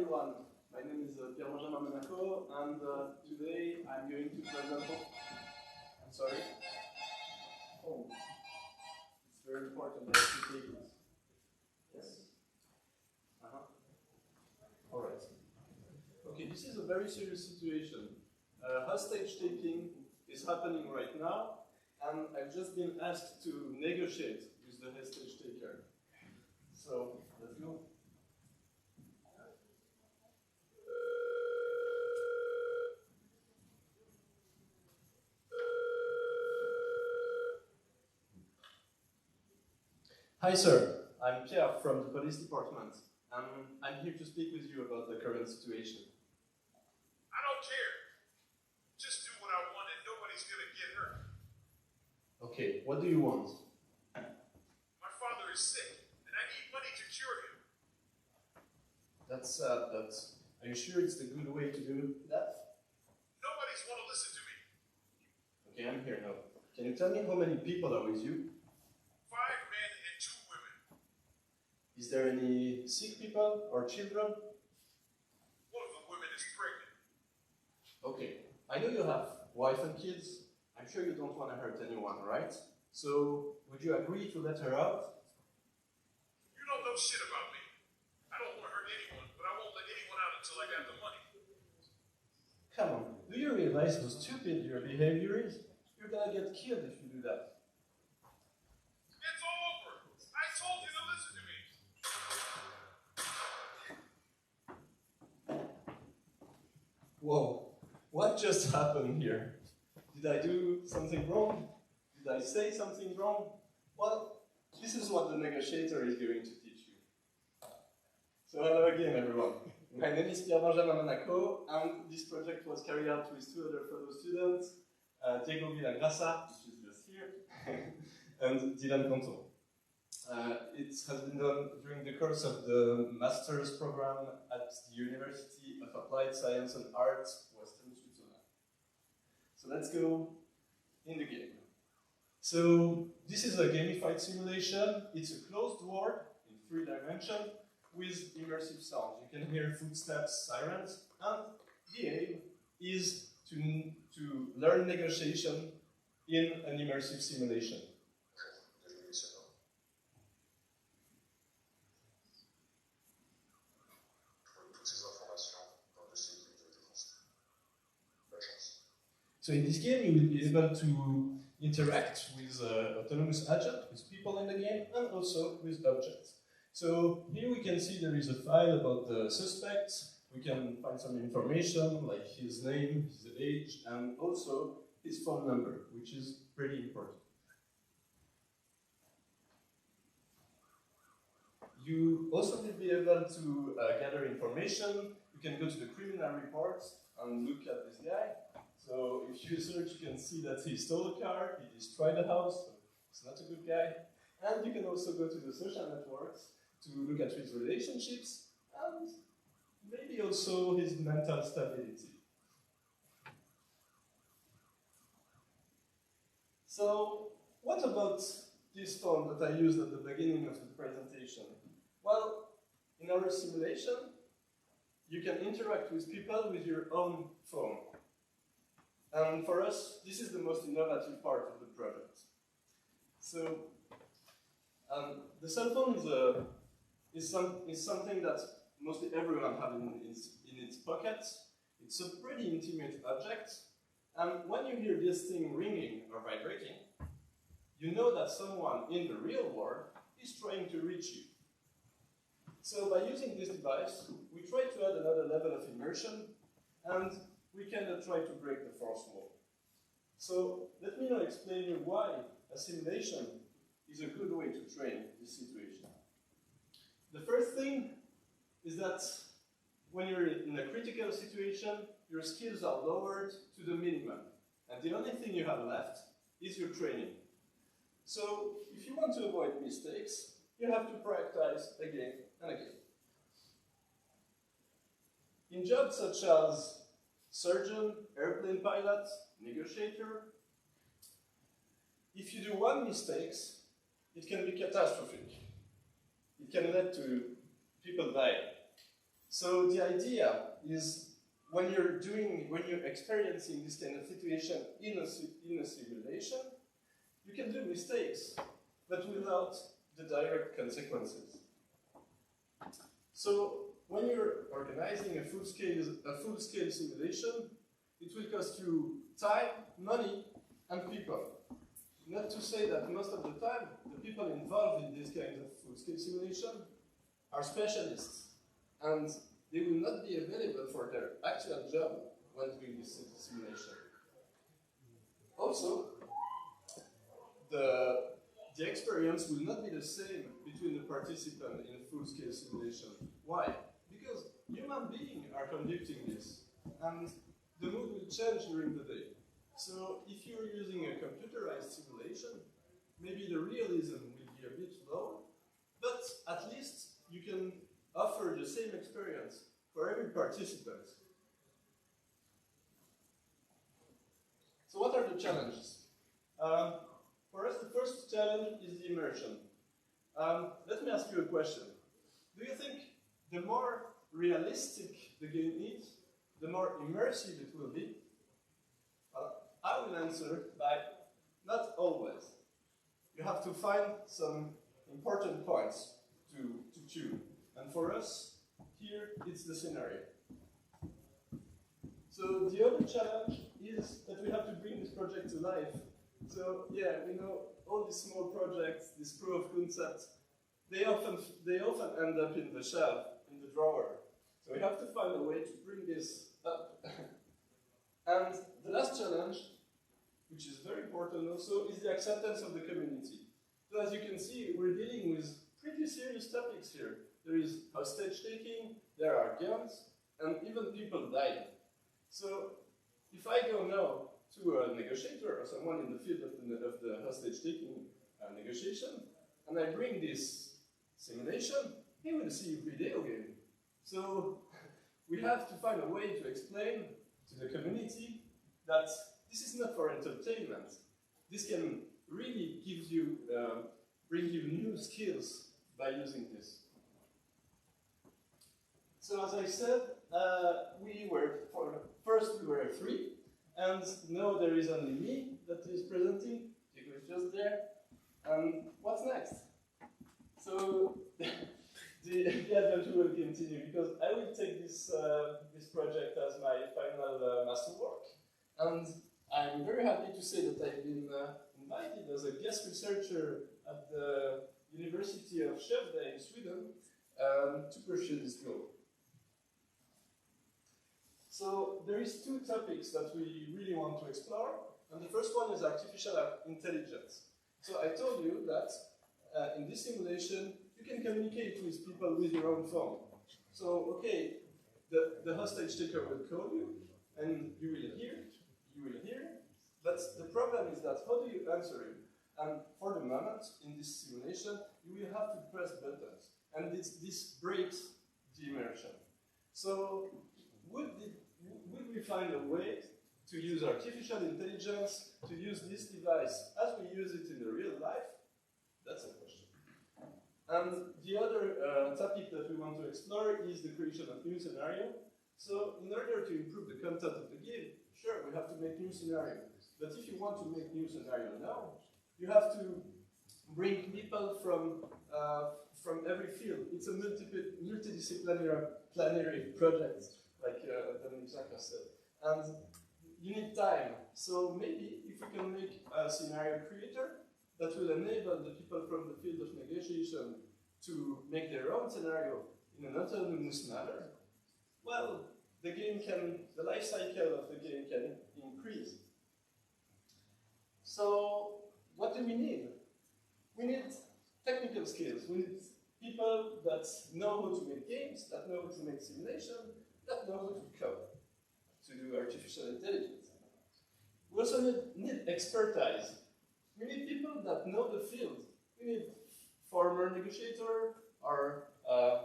everyone, my name is Pierre-Benjamin Monaco, and today I'm going to present. I'm sorry. Oh, it's very important that you take it. Yes. All right. Okay, this is a very serious situation. Hostage taking is happening right now, and I've just been asked to negotiate with the hostage taker. So let's go. Hi, sir. I'm Pierre from the police department. I'm here to speak with you about the current situation. I don't care. Just do what I want and nobody's gonna get hurt. Okay, what do you want? My father is sick and I need money to cure him. That's sad, but are you sure it's the good way to do that? Nobody's wanna listen to me. Okay, I'm here now. Can you tell me how many people are with you? 5 men and 2 women. Is there any sick people or children? One of the women is pregnant. Okay, I know you have wife and kids. I'm sure you don't want to hurt anyone, right? So, would you agree to let her out? You don't know shit about me. I don't want to hurt anyone, but I won't let anyone out until I got the money. Come on, do you realize how stupid your behavior is? You're gonna get killed if you do that. It's over. I told you to listen to me. Whoa, what just happened here? Did I do something wrong? Did I say something wrong? Well, this is what the negotiator is going to teach you. So hello again, everyone. My name is Pierre-Benjamin Monaco, and this project was carried out with 2 other fellow students, Diego Villagrasa, which is just here, and Dylan Canton. It has been done during the course of the master's program at the University of Applied Science and Arts, Western Switzerland. So let's go in the game. So this is a gamified simulation. It's a closed world in 3 dimensions with immersive sound. You can hear footsteps, sirens, and the aim is to learn negotiation in an immersive simulation. So in this game, you will be able to interact with autonomous agents, with people in the game, and also with objects. So here we can see there is a file about the suspect. We can find some information like his name, his age, and also his phone number, which is pretty important. You also will be able to gather information. You can go to the criminal reports and look at this guy. So if you search, you can see that he stole a car, he destroyed a house, so he's not a good guy. And you can also go to the social networks to look at his relationships and maybe also his mental stability. So what about this phone that I used at the beginning of the presentation? Well, in our simulation, you can interact with people with your own phone. And for us, this is the most innovative part of the project. So, the cell phone is something that mostly everyone has in its pocket. It's a pretty intimate object. And when you hear this thing ringing or vibrating, you know that someone in the real world is trying to reach you. So by using this device, we try to add another level of immersion, and we kind of try to break the fourth wall. So let me now explain you why a simulation is a good way to train this situation. The first thing is that when you're in a critical situation, your skills are lowered to the minimum. And the only thing you have left is your training. So if you want to avoid mistakes, you have to practice again and again. In jobs such as surgeon, airplane pilot, negotiator, if you do one mistake, it can be catastrophic. It can lead to people dying. So the idea is when you're experiencing this kind of situation in a simulation, you can do mistakes, but without the direct consequences. So when you're organizing a full-scale simulation, it will cost you time, money, and people. Not to say that most of the time, the people involved in this kind of full-scale simulation are specialists, and they will not be available for their actual job when doing this simulation. Also, the experience will not be the same between the participant in a full-scale simulation. Why? Because human beings are conducting this, and the mood will change during the day. So if you're using a computerized simulation, maybe the realism will be a bit low, but at least you can offer the same experience for every participant. So what are the challenges? For us, the first challenge is the immersion. Let me ask you a question. Do you think the more realistic the game is, the more immersive it will be? I will answer by not always. You have to find some important points to tune. And for us, here, it's the scenario. So the other challenge is that we have to bring this project to life. So yeah, we know all these small projects, this proof of concept, they often end up in the shelf, in the drawer. So we have to find a way to bring this up. And the last challenge, which is very important also, is the acceptance of the community. So as you can see, we're dealing with pretty serious topics here. There is hostage taking, there are guns, and even people dying. So if I go now to a negotiator or someone in the field of the hostage taking negotiation, and I bring this simulation, he will see a video game. So we have to find a way to explain to the community that this is not for entertainment. This can really give you, bring you new skills by using this. So as I said, first we were 3, and now there is only me that is presenting. Chico is just there. What's next? So the adventure will continue because I will take this project as my final masterwork, and I'm very happy to say that I've been invited as a guest researcher at the University of Skövde in Sweden to pursue this goal. So there is 2 topics that we really want to explore, and the first one is artificial intelligence. So I told you that in this simulation you can communicate with people with your own phone. So okay, the hostage taker will call you, and you will hear, but the problem is that how do you answer him? And for the moment, in this simulation, you will have to press buttons, and this breaks the immersion. So would we find a way to use artificial intelligence, to use this device as we use it in the real life? That's a question. And the other topic that we want to explore is the creation of new scenario. So in order to improve the content of the game, sure, we have to make new scenario. But if you want to make new scenario now, you have to bring people from every field. It's a multidisciplinary project, like Dominic Jacques said. And you need time. So maybe if we can make a scenario creator that will enable the people from the field of negotiation to make their own scenario in an autonomous manner, well, the life cycle of the game can increase. So what do we need? We need technical skills. We need people that know how to make games, that know how to make simulation, that know how to code, to do artificial intelligence. We also need expertise. We need people that know the field. We need former negotiator or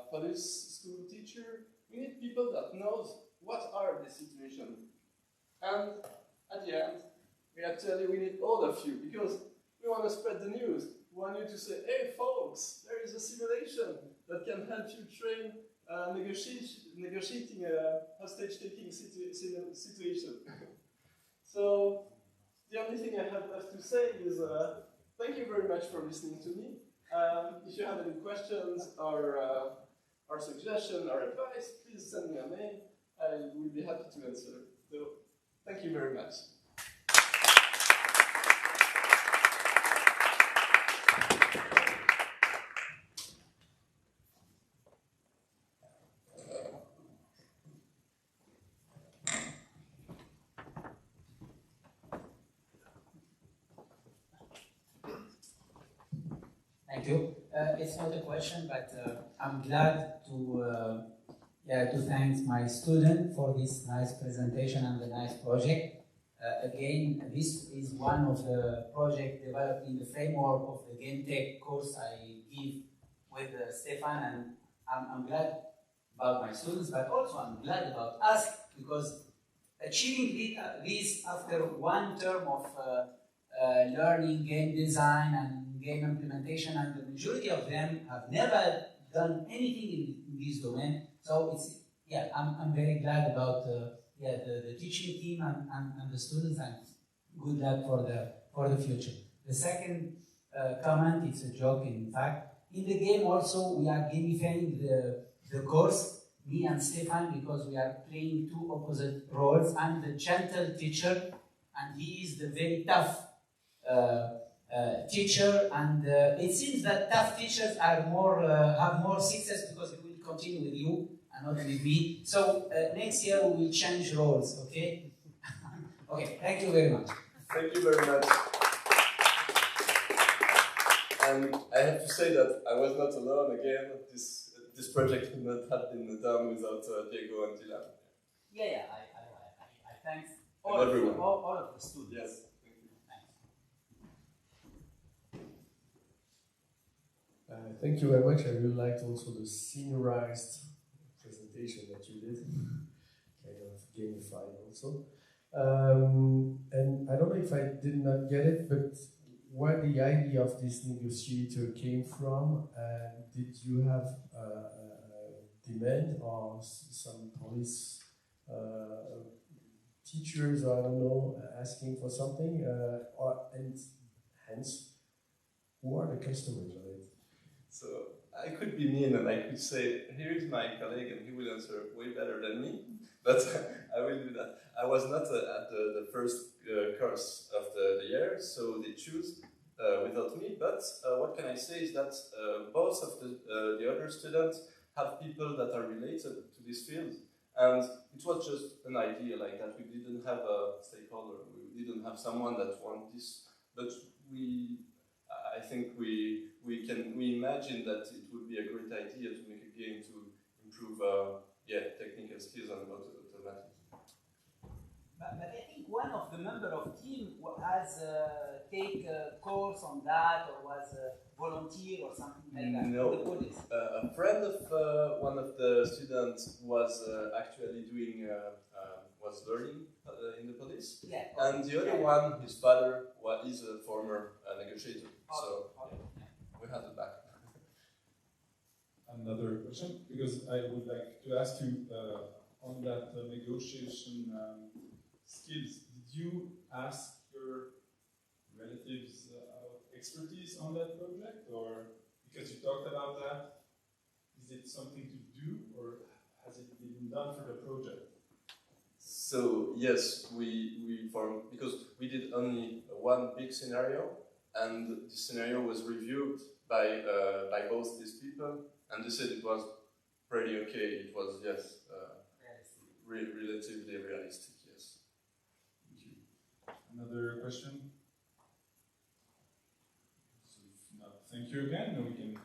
police school teacher. We need people that knows what are the situation. And at the end, we need all of you because we want to spread the news. We want you to say, hey folks, there is a simulation that can help you train negotiating a hostage-taking situation. So the only thing I have left to say is thank you very much for listening to me. If you have any questions or suggestion or advice, please send me a mail. I will be happy to answer. So thank you very much. Thank you. It's not a question, but I'm glad to thank my student for this nice presentation and the nice project. Again, this is one of the projects developed in the framework of the Game Tech course I give with Stefan, and I'm glad about my students, but also I'm glad about us, because achieving this after one term of learning game design and game implementation, and the majority of them have never done anything in this domain. So it's, yeah, I'm very glad about the teaching team and the students, and good luck for the future. The second comment, it's a joke in fact. In the game also we are gamifying the course, me and Stefan, because we are playing two opposite roles. I'm the gentle teacher and he is the very tough teacher, and it seems that tough teachers are have more success because we will continue with you and not with me. So next year we will change roles, okay? Okay, thank you very much. Thank you very much. And I have to say that I was not alone again. This project would not have been done without Diego and Dylan. Yeah, I thank all of the students. Yes. Thank you very much. I really liked also the seniorized presentation that you did, kind of gamified also. And I don't know if I did not get it, but where the idea of this negotiator came from, and did you have demand or some police teachers, I don't know, asking for something, and hence, who are the customers of it? So I could be mean and I could say, here is my colleague and he will answer way better than me, but I will do that. I was not at the first course of the year, so they choose without me, but what can I say is that both of the other students have people that are related to this field, and it was just an idea like that. We didn't have a stakeholder, we didn't have someone that wanted this, but I think we imagine that it would be a great idea to make a game to improve technical skills and automatic. But I think one of the members of team has take a course on that, or was a volunteer or something like that. No, a friend of one of the students was actually doing was learning in the police, and the other one, his father, is a former negotiator. So we have it back. Another question, because I would like to ask you on that negotiation skills. Did you ask your relatives expertise on that project, or because you talked about that, is it something to do, or has it been done for the project? So yes, we formed, because we did only one big scenario, and the scenario was reviewed by both these people, and they said it was pretty okay. It was, yes, relatively realistic, yes. Thank you. Another question? So if not, thank you again, and we can